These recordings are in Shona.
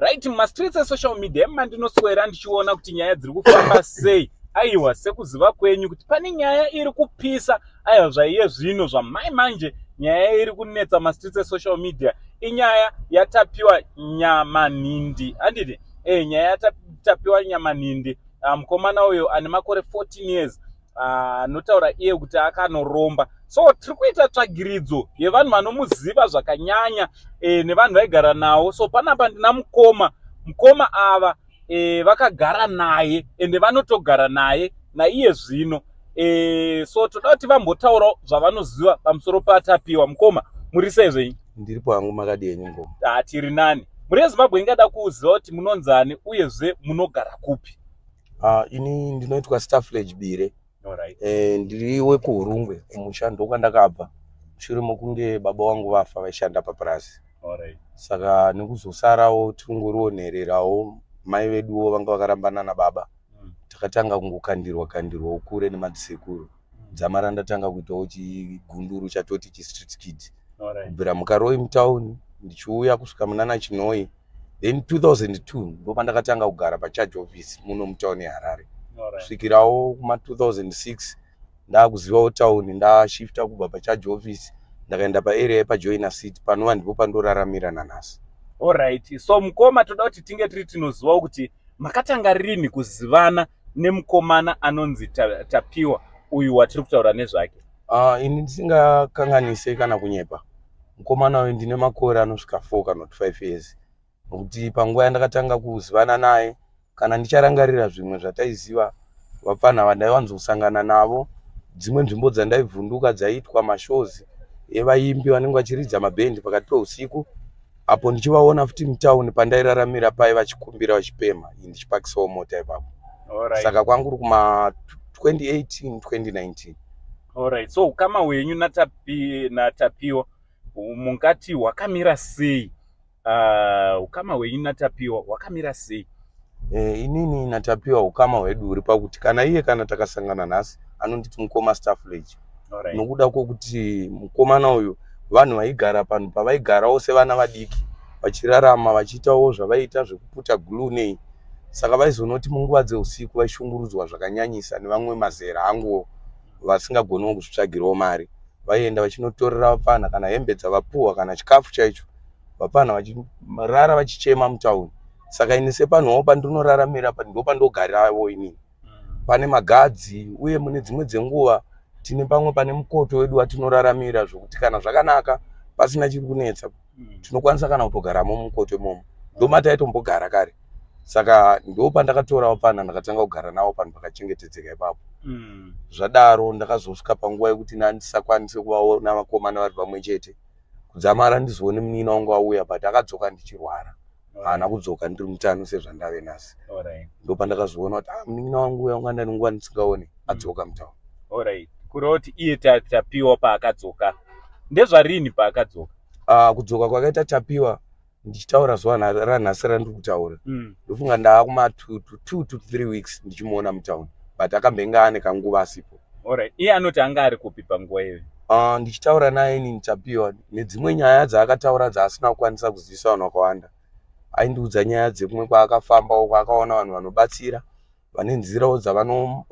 Alright, mumastreets esocial media mandinoswera ndichiona kuti nyaya dziri kufamba sei. Aiwa, sekuziva kwenyu kuti pane nyaya iri kupisa. Aiwa, zvaiye zvino zvamai manje nyaya iri kunetsa mastreets esocial media inyaya yaTapiwa Nyamanhindi. Anditi nyaya yaTapiwa Nyamanhindi, mukomana uyo ane makore 14 years, anotaura iye kuti akanoromba. So tiri kuita tsvagiridzo yevanhu vanomuziva zvakanyanya nevanhu vaigara nawo. So panapa ndina mukoma ava vakagara naye ende vanotogara naye naiye zvino. So toda kuti vambotaurawo zvavanoziva pamusoro paTapiwa. Mukoma, muri seizve? Ndiripo hangu, makadini ngoma? Tiri nani. Muri eZimbabwe ingada kuziva kuti munonzani uyezve munogara kupi? Ini ndinoitwa Staffledge Bire. Alright. Ndiri wekuHurungwe kumushando kwandakabva mushure mokunge baba wangu vafa vaishanda papurazi. Alright. Saka nekuzosarawo tingorionhererawo mai veduwo vanga vakarambana nababa. Takatanga kungokandirwa ukure nemadzisekuru. Dzamara ndatanga kuitawo chigunduru chatoti chistreet kid. Kubvira mukaroi mutown ndichiuya kusvika munana Chinoi. Then 2002 ndo pandakatanga kugara pacharge office muno mutown yeHarare. Kusvikirawo kuma 2006 ndakuzivawo town, ndashifta kubva pacharge office ndakaenda paarea yepajoiner city panova ndipo pandoraramira nanhasi. Alright, so mukoma, toda kuti tinge tiri tinozivawo kuti makatanga rini kuzivana nemukomana anonzi Tapiwa uyu watiri kutaura nezvake? Ini ndisingakanganise kana kunyepa, mukomana uyu ndine makore anosvika 4 kana 5 years. Nokuti panguva yandakatanga kuzivana naye, kana ndicharangarira zvimwe zvataiziva, vapfana vandaiwanzosangana navo, dzimwe nzvimbo dzandaivhunduka dzaiitwa mashows evaimbi vanenge vachiridza mabhendi pakati peusiku, apo ndichivaona futi mutown pandairaramira pai vachikumbira vachipema, ndichipakisawo mota ipapo. Saka kwanguri kuma 2018 2019. Alright, so ukama hwenyu naTapiwa mungati hwakamira sei? Ukama hwenyu naTapiwa hwakamira sei? Inini naTapiwa ukama hwedu huri pakuti kana iye kana takasangana nhasi anonditi mukoma Staffledge. Nokuda kwokuti mukomana uyu vanhu vaigara panhu pavaigarawo sevana vadiki, vachirarama vachiitawo zvavaita zvekuputa glue nei. Saka vaizonoti munguva dzeusiku vaishungurudzwa zvakanyanyisa nevamwe mazera anguwo vasingagoniwo kuzvitsvagirawo mari. Vaienda vachinotorera vapfana kana hembe dzavapuhwa kana chikafu chaicho, vapfana vachirara vachichema mutown. Saka ini sepanhuwo pandinoraramira ndo pandogarawo inini. Pane magadzi uye mune dzimwe dzenguva tine pamwe pane mukoto wedu watinoraramira zvokuti kana zvakanaka pasina chiri kunetsa tinokwanisa kana kutogaramo mukoto imomo. Ndo mataimbogara kare. Saka ndo pandakatora vapfana ndakatanga kugara navo panhu pakachengetedzeka ipapo. Zvadaro ndakazosvika panguva yekuti ndisakwanise kuvaona vakomana vari pamwe chete. Kudzamara ndizoone munina wangu auya, but akadzoka ndichirwara. Haana kudzoka ndiri mutano sezvandave nhasi. Ndo pandakazoona kuti munina wangu uya wanga ndane nguva ndisingaone adzoka mutown. Alright, kureva kuti iye Tapiwa paakadzoka ndezvarini paakadzoka? Kudzoka kwakaita Tapiwa ndichitaura zuva ranhasi randiri kutaura, ndofunga ndaakuma 2 to 3 weeks ndichimuona mutown, but akambenga ane kanguva asipo. Alright, iye anoti anga ari kupi panguva iyoyo? Ndichitaura naye inini Tapiwa nedzimwe nyaya dzaakataura dzaasina kukwanisa kuzivisa vanhu vakawanda. Aindiudza nyaya dzekumwe kwaakafamba uko akaona vanhu vanobatsira, vane nzirawo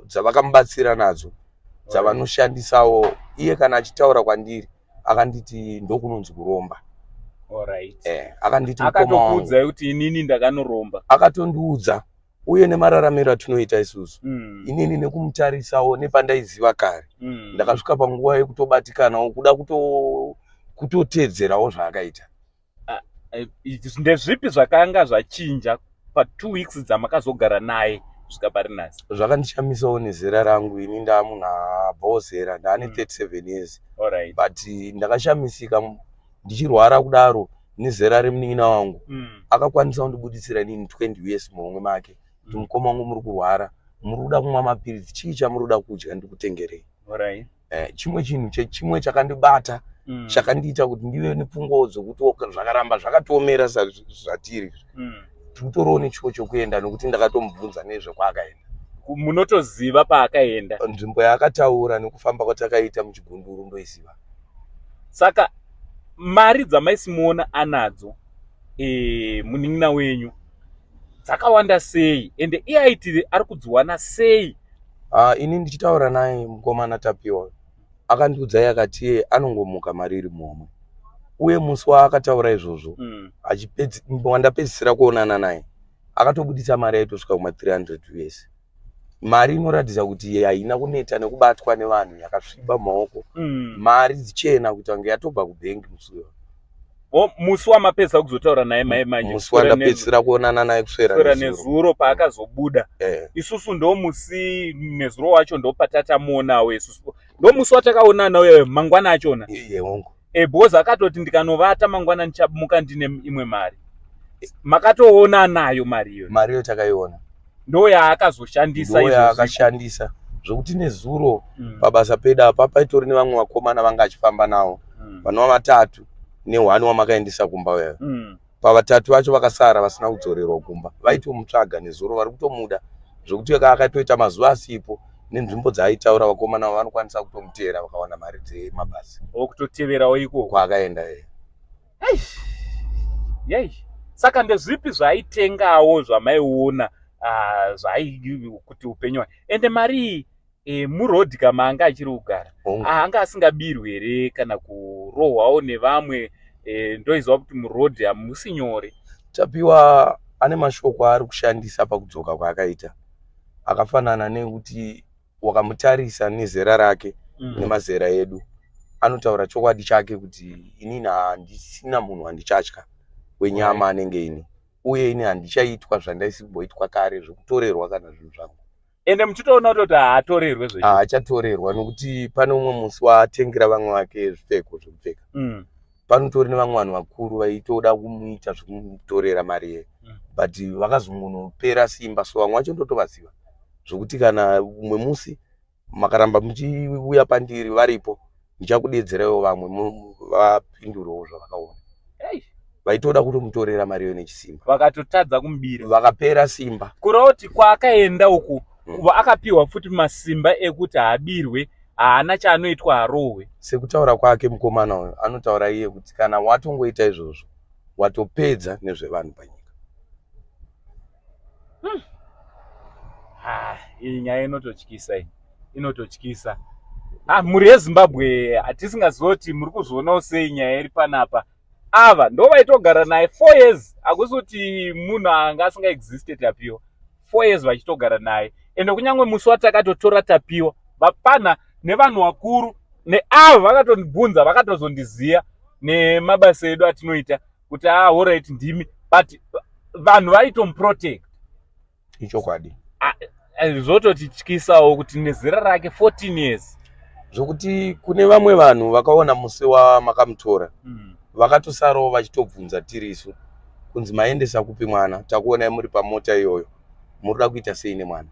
dzavakamubatsira nadzo, dzavanoshandisawo. Iye kana achitaura kwandiri akanditi ndokunonzi kuromba. Alright. Akanditi akatokuudza kuti inini ndakanoromba. Akatondiudza uye nemararamiro atinoita isusu. Inini nekumutarisawo nepandaiziva kare. Ndakasvika panguva yekutobatikanawo kuda kutotedzerawo zvaakaita. Ndezvipi zvakanga zvachinja pa2 weeks dzamakazogara naye kusvika pari nhasi? Zvakandishamisawo nezera rangu. Ini ndaamunhu abvawo zera, ndaane 37 years. Alright. But ndakashamisika ndichirwara kudaro nezera remunina wangu. Akakwanisa kundibuditsira inini 20 years muhomwe make. Kuti mukoma wangu muri kurwara, muri kuda kumwa mapiritsi, chii chamuri kuda kudya ndikutengerei. Alright. Chimwe chinhu chimwe chakandibata chakandiita kuti ndive nepfungwa dzokuti zvakaramba zvakatiomera zvatiri. Tikutoriwo nechiko chokuenda nokuti ndakatomubvunza nezvekwaakaenda. Munotoziva paakaenda? Nzvimbo yaakataura nekufamba kwatakaita muchigunduru ndoiziva. Saka mari dzamaisimuona anadzo munin'ina wenyu dzakawanda sei ende iyaiti ari kudziwana sei? Ini ndichitaura naye mukomana Tapiwa akandiudza yakati anongomuka mari iri momwe, uye musi waakataura izvozvo wandapedzisira kuonana naye akatobudisa mari yaitosvika kuma 300 US. Mari inoratidza kuti haina kuneta nekubatwa nevanhu, yakasviba maoko, mari dzichena kuti wange yatobva kubhengi musi uyo. Musi wamapedza kuzotaura naye manje? Musi wandapedzisira kuonana naye kuswera nezuro paakazobuda. Isusu ndo musi nezuro wacho ndo patatamuonawo isusu. Ndo musi watakaonana wewe mangwana achona. Hongu. Because akatoti ndikanovata mangwana ndichamuka ndine imwe mari. Makatoona nayo mari iyo? Mari iyo takaiona. Ndo yaakazoshandisa izvo. Ndo yaakashandisa. Zvokuti nezuro pabasa peda apa paitori nevamwe vakomana vanga achifamba nawo. Vanova 3 ne1 wamakaendesa kumba wewe. Pa3 vacho vakasara vasina kudzorerwa kumba. Vaitomutsvaga nezuro vari kutomuda. Zvokuti akatoita mazuva asipo nenzvimbo dzaaitaura vakomana vanokwanisa kutomutevera vakawana mari dzemabasi. Okutoteverawo iko kwakaenda Saka ndezvipi zvaitengawo zvamaiona kuti upenyu hwake? Ende mari murodhi kama anga achiri kugara anga asingabirwi here kana kurohwawo nevamwe? Ndoizwa kuti murodhi hamusi nyore. Tapiwa ane mashoko ari kushandisa pakudzoka kwaakaita akafanana nekuti wakamutarisa nezera rake nemazera edu, anotaura chokwadi chake kuti inini handisina munhu handichatya wenyama anenge ini, uye ini handichaitwa zvandaisiboitwa kare zvokutorerwa kana zvinhu zvangu. Ende muchitoona kuti haatorerwe zveshe? Haachatorerwa nokuti pane umwe musi waatengera vamwe vake zvipfeko zvekupfeka. Panotori nevamwe vanhu vakuru vaitoda kumuita zvokumutorera mari ye, but vakazongonopera simba, so vamwe vacho ndotovaziva zvokuti kana umwe musi makaramba muchiuya pandiri varipo ndichakudedzerawo vamwe vapindurewo zvavakaona. Vaitoda kutomutorera mari yo nechisimba, vakatotadza kumubira, vakapera simba. Kureva kuti kwaakaenda uku akapiwa futi masimba ekuti haabirwe, haana chaanoitwa harohwe. Sekutaura kwake mukomana uyu anotaura iye kuti kana watongoita izvozvo watopedza nezvevanhu panyika. Iyi nyaya inototyisa, inototyisa. Muri yeZimbabwe hatisingazoti muri kuzoonawo sei nyaya iri panapa. Ava ndo vaitogara naye 4 years, hakusi kuti munhu anga asingaexiste Tapiwa. 4 years vachitogara naye, ende kunyangwe musi watakatotora Tapiwa vapana nevanhu vakuru neavo vakatondibvunza, vakatozondiziya nemabasa edu atinoita kuti alright ndimi, but vanhu vaitomuprotect. Ichokwadi. Zvototityisawo kuti nezera rake 14 years. Zvokuti kune vamwe vanhu vakaona musi wamakamutora vakatosarawo vachitobvunza tirisu kunzi maendesa kupi mwana, takuonai muri pamota iyoyo, murida kuita sei nemwana?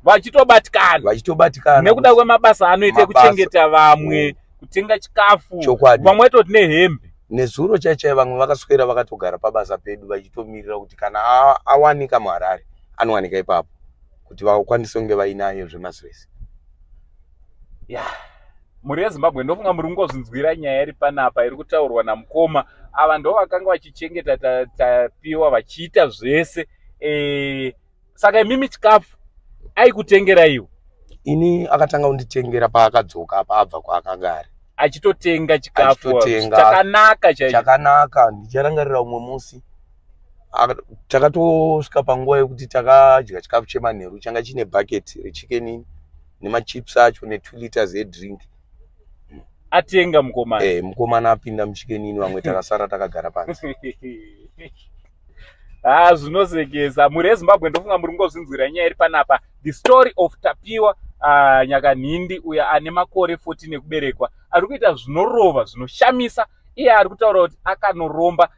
Vachitobatikana nekuda kwemabasa anoita kuchengeta vamwe, kutenga chikafu, vamwe vaitoti nehembe. Nezuro chaichai vamwe vakaswera vakatogara pabasa pedu vachitomirira kuti kana awanika muHarare anowanika ipapo kuti vakwanise kunge vainaye zvemazvese. Muri yeZimbabwe ndofunga muri kungozvinzwira nyaya iri panapa iri kutaurwa namukoma. Ava ndo vakanga vachichengeta Tapiwa vachiita zvese. Saka imimi chikafu aikutengera iwo? Ini akatanga kunditengera paakadzoka apa abva kwaakagara, achitotenga chikafu chakanaka chakanaka. Ndicharangarira umwe musi takatosvika panguva yekuti takadya chikafu chemanheru changa chine bhaketi rechicken nemachips acho ne2 liters edrink. Atenga mukomana? Mukomana apinda muchicken, vamwe takasara takagara pansi. Zvinosekesa. Muri yeZimbabwe ndofunga muri kungozvinzwira nyaya iri panapa. The story of Tapiwa Nyamanhindi uya ane makore 14 ekuberekwa, ari kuita zvinorova zvinoshamisa. Iye ari kutaura kuti akanoromba.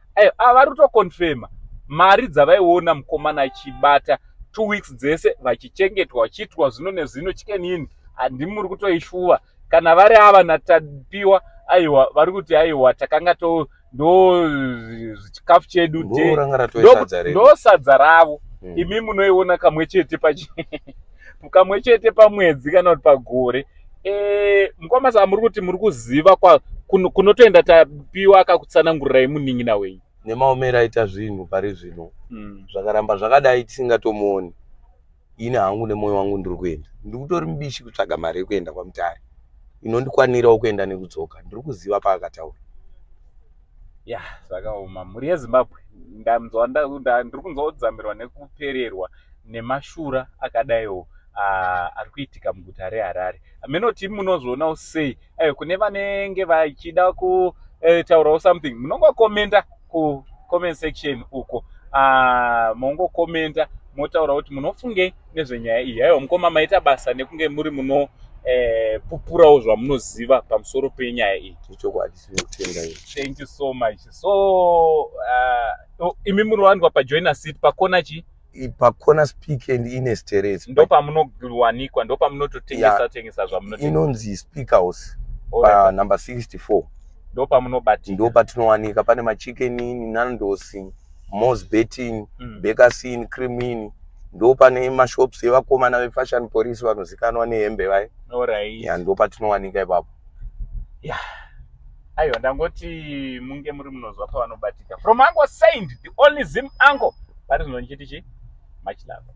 Vari kutokonfirma mari dzavaiona mukomana achibata 2 weeks dzese vachichengetwa vachiitwa zvino nezvino chicken. Handimi muri kutoishuva kana vari ava naTapiwa. Aiwa, vari kuti aiwa takanga ndo chikafu chedu ndo sadza ravo. Imi munoiona kamwe chete kamwe chete pamwedzi kana kuti pagore. Mukomasa muri kuti muri kuziva kunotoenda Tapiwa akakutsanangurirai munin'ina wenyu? nemaomero aita zvinhu pari zvino zvakaramba zvakadai tisingatomuoni. Ine hangu nemwoyo wangu ndiri kuenda, ndiri kutori mubishi kutsvaga mari yekuenda kwaMutare inondikwanirawo kuenda nekudzoka. Ndiri kuziva paakataura. Ya, zvakaoma. Mhuri yeZimbabwe ndiri kunzodzamirwa nekupererwa nemashura akadaiwo ari kuitika muguta reHarare. Menoti munozvionawo sei? Kune vanenge vachida kutaurawo something, munongokomenta kucomment section uko. Mongokomenta motaura kuti munofungei nezvenyaya iyi. Haiwa mukoma, maita basa nekunge muri muno pupurawo zvamunoziva pamusoro penyaya iyi. Thank you so much. So imi munowanikwa pajoiner seat pakona chi? Pakona speak and ines terrace. Ndo pamunowanikwa, ndo pamunototengesa zvamunotengesa. Inonzi Speak House pa number 64. Ndo pamunobatika. Ndo patinowanika. Pane machicken, Nando's, Mo's Betting, Bakers Inn, Cream Inn. Ndo pane mashops evakomana vefashion police vanozikanwa nehembe vai. Alright. Ya, ndo patinowanika ipapo. Yeah. Aiwa, ndangoti munge muri munozwa pavanobatika. From Uncle Saint, the only Zim uncle. That is Nonchitichi. Much love.